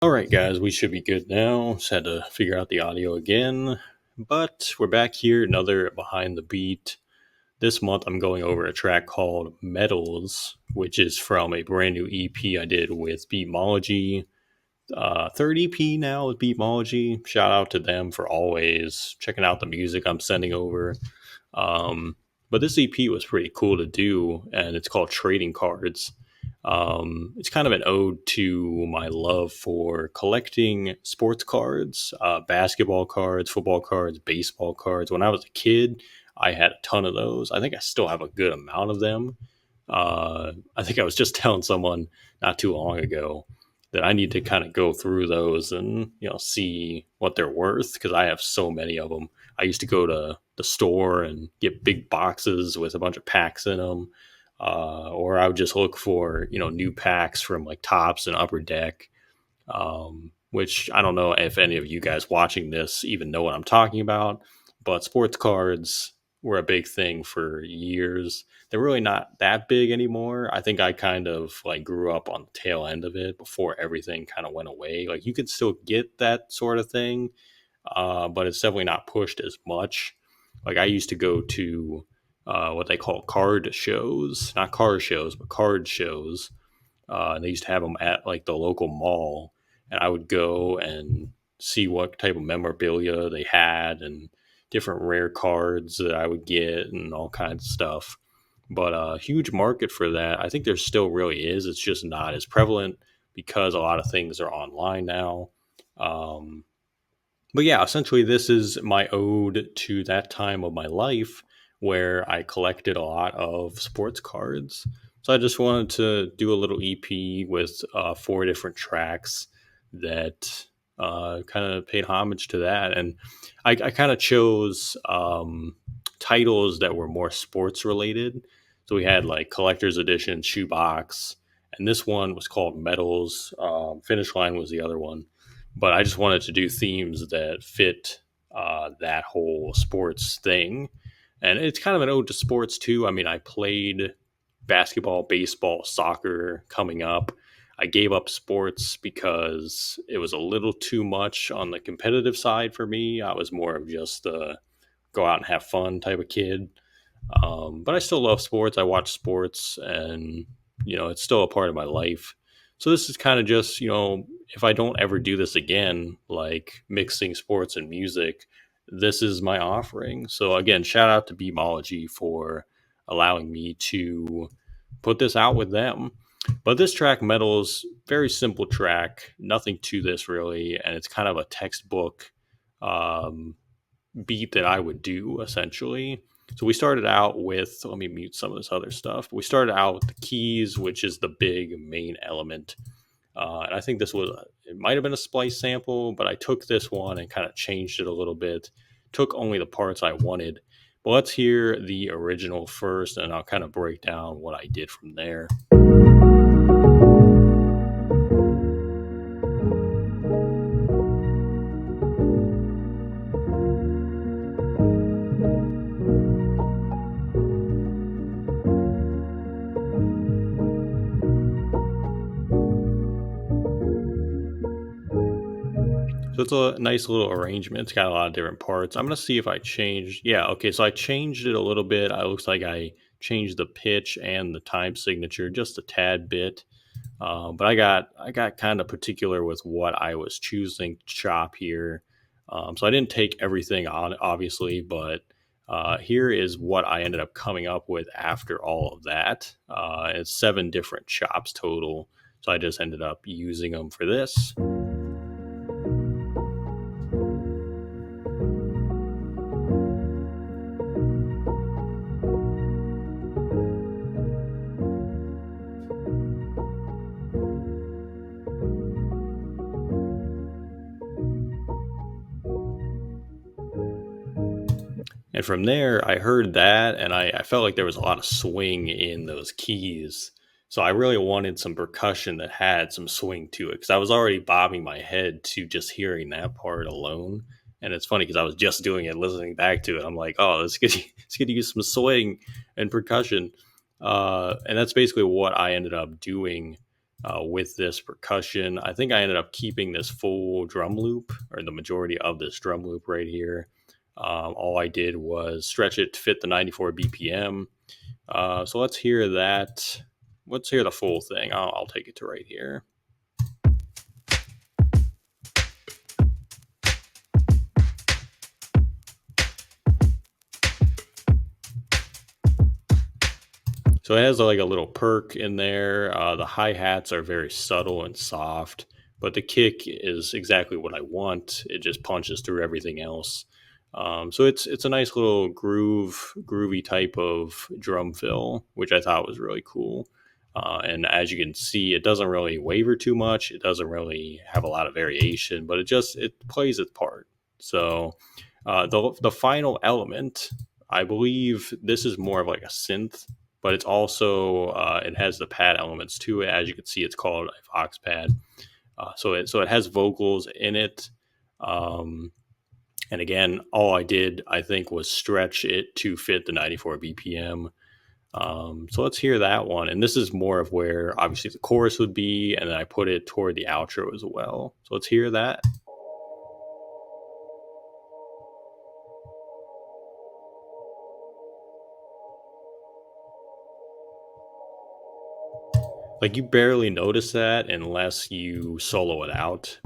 All right, guys, we should be good now. Just had to figure out the audio again, but we're back here, another Behind the Beat. This month, I'm going over a track called Metals, which is from a brand new EP I did with Beatmology. Third EP now with Beatmology. Shout out to them for always checking out the music I'm sending over. Um, but this EP was pretty cool to do, and it's called Trading Cards. It's kind of an ode to my love for collecting sports cards, basketball cards, football cards, baseball cards. When I was a kid, I had a ton of those. I think I still have a good amount of them. I think I was just telling someone not too long ago that I need to kind of go through those and see what they're worth because I have so many of them. I used to go to the store and get big boxes with a bunch of packs in them, or I would just look for new packs from like Tops and Upper Deck. Which I don't know if any of you guys watching this even know what I'm talking about, but sports cards were a big thing for years. They're really not that big anymore. I think I kind of like grew up on the tail end of it before everything kind of went away. Like you could still get that sort of thing, but it's definitely not pushed as much. Like I used to go to what they call card shows, not car shows, but card shows. And they used to have them at like the local mall, and I would go and see what type of memorabilia they had and different rare cards that I would get and all kinds of stuff. But a huge market for that. I think there still really is. It's just not as prevalent because a lot of things are online now. Um, but yeah, essentially, this is my ode to that time of my life where I collected a lot of sports cards. So I just wanted to do a little EP with four different tracks that kind of paid homage to that. And I kind of chose titles that were more sports related. So we had like collector's edition, shoebox, and this one was called Metals. Finish Line was the other one, but I just wanted to do themes that fit that whole sports thing. And it's kind of an ode to sports too. I mean, I played basketball, baseball, soccer coming up. I gave up sports because it was a little too much on the competitive side for me. I was more of just a go out and have fun type of kid. But I still love sports. I watch sports, and it's still a part of my life. So this is kind of just if I don't ever do this again, like mixing sports and music, this is my offering. So again, shout out to Beatmology for allowing me to put this out with them. But this track, Metals, very simple track, nothing to this really, and it's kind of a textbook um, beat that I would do essentially. So we started out with, let me mute some of this other stuff. We started out with the keys, which is the big main element. And I think this was, it might have been a splice sample, but I took this one and kind of changed it a little bit, took only the parts I wanted. But let's hear the original first, and I'll kind of break down what I did from there. So it's a nice little arrangement. It's got a lot of different parts. I'm gonna see if I changed. Yeah, okay. So I changed it a little bit. It looks like I changed the pitch and the time signature just a tad bit. But I got kind of particular with what I was choosing to chop here. So I didn't take everything on, obviously, but here is what I ended up coming up with after all of that. It's seven different chops total. So I just ended up using them for this. And from there, I heard that, and I felt like there was a lot of swing in those keys. So I really wanted some percussion that had some swing to it because I was already bobbing my head to just hearing that part alone. And it's funny because I was just doing it, listening back to it. I'm like, oh, let's get let's get to use some swing and percussion. And that's basically what I ended up doing with this percussion. I think I ended up keeping this full drum loop, or the majority of this drum loop right here. All I did was stretch it to fit the 94 BPM. So let's hear that. Let's hear the full thing. I'll take it to right here. So it has like a little perk in there. The hi hats are very subtle and soft, but the kick is exactly what I want. It just punches through everything else. So it's a nice little groovy type of drum fill, which I thought was really cool. And as you can see, it doesn't really waver too much. It doesn't really have a lot of variation, but it plays its part. So the final element, I believe this is more of like a synth, but it's also it has the pad elements to it. As you can see, it's called a Vox pad. So it has vocals in it. Um, and again, all I did, I think, was stretch it to fit the 94 BPM. So let's hear that one. And this is more of where obviously the chorus would be, and then I put it toward the outro as well. So let's hear that. Like you barely notice that unless you solo it out.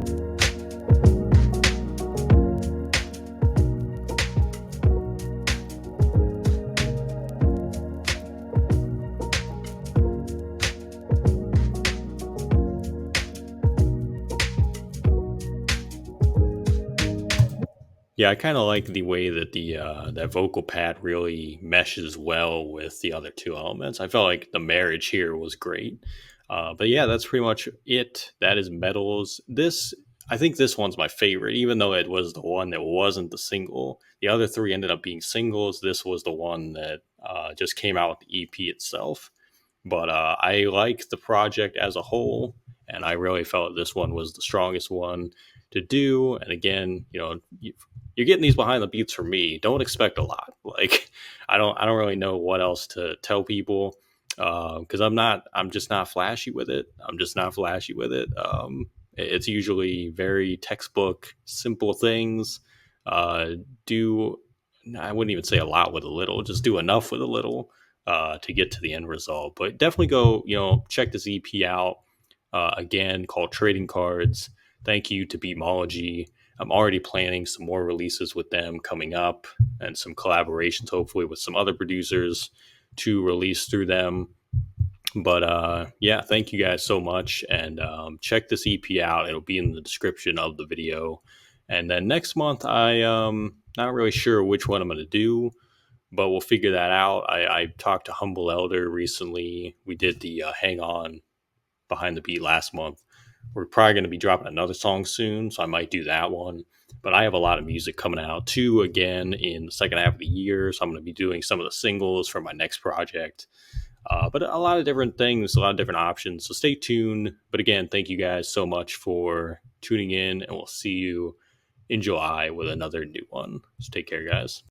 Yeah, I kind of like the way that the that vocal pad really meshes well with the other two elements. I felt like the marriage here was great. But yeah, that's pretty much it. That is Metals. This I think this one's my favorite, even though it was the one that wasn't the single. The other three ended up being singles. This was the one that just came out with the EP itself. But I like the project as a whole, and I really felt this one was the strongest one to do. And again, you're getting these behind the beats from me. Don't expect a lot. Like I don't really know what else to tell people because I'm just not flashy with it. I'm just not flashy with it. It's usually very textbook, simple things. Uh, do I wouldn't even say a lot with a little. Just do enough with a little to get to the end result. But definitely go, check this EP out again called Trading Cards. Thank you to Beatmology. I'm already planning some more releases with them coming up and some collaborations, hopefully, with some other producers to release through them. But yeah, thank you guys so much. And check this EP out. It'll be in the description of the video. And then next month, not really sure which one I'm going to do, but we'll figure that out. I talked to Humble Elder recently. We did the Hang On Behind the Beat last month. We're probably going to be dropping another song soon, so I might do that one. But I have a lot of music coming out too again in the second half of the year, so I'm going to be doing some of the singles for my next project. But a lot of different things, a lot of different options. So stay tuned. But again, thank you guys so much for tuning in, and we'll see you in July with another new one. So take care, guys.